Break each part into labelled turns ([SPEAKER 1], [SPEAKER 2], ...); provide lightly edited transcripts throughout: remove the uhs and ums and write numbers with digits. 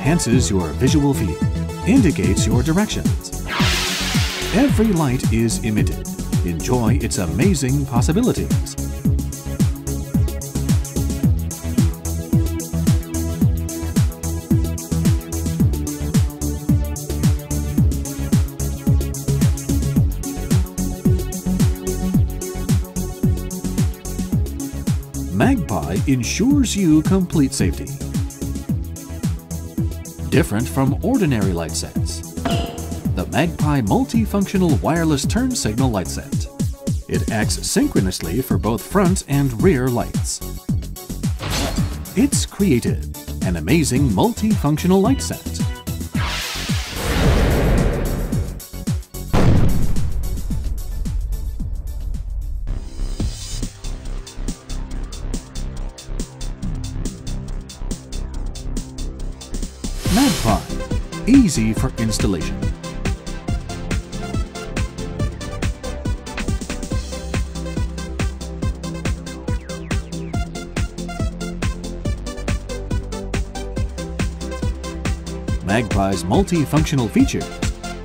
[SPEAKER 1] enhances your visual field, indicates your directions. Every light is emitted. Enjoy its amazing possibilities. MAGPIE ensures you complete safety. Different from ordinary light sets. The MAGPIE multifunctional wireless turn signal light set. It acts synchronously for both front and rear lights. It's created an amazing multifunctional light set. MAGPIE, easy for installation. MAGPIE's multifunctional features.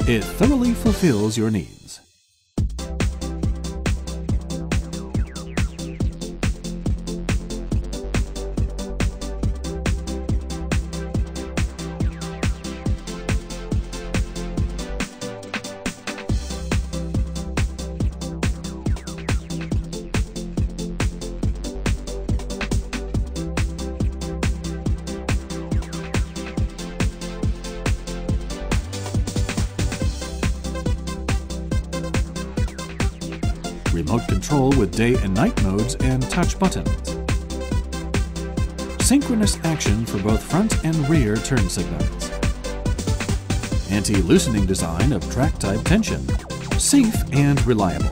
[SPEAKER 1] It thoroughly fulfills your needs. Remote control with day and night modes and touch buttons. Synchronous action for both front and rear turn signals. Anti-loosening design of track-type tension. Safe and reliable.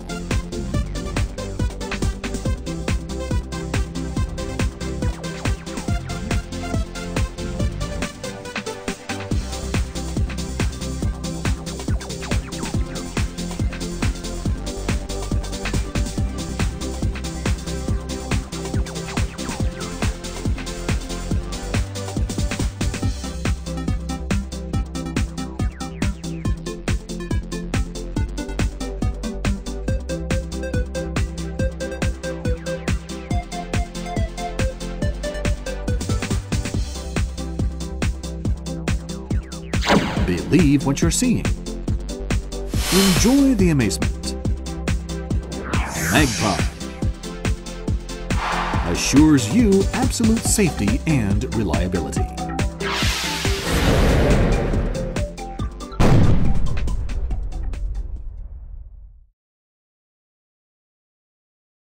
[SPEAKER 1] Believe what you're seeing. Enjoy the amazement. MAGPIE assures you absolute safety and reliability.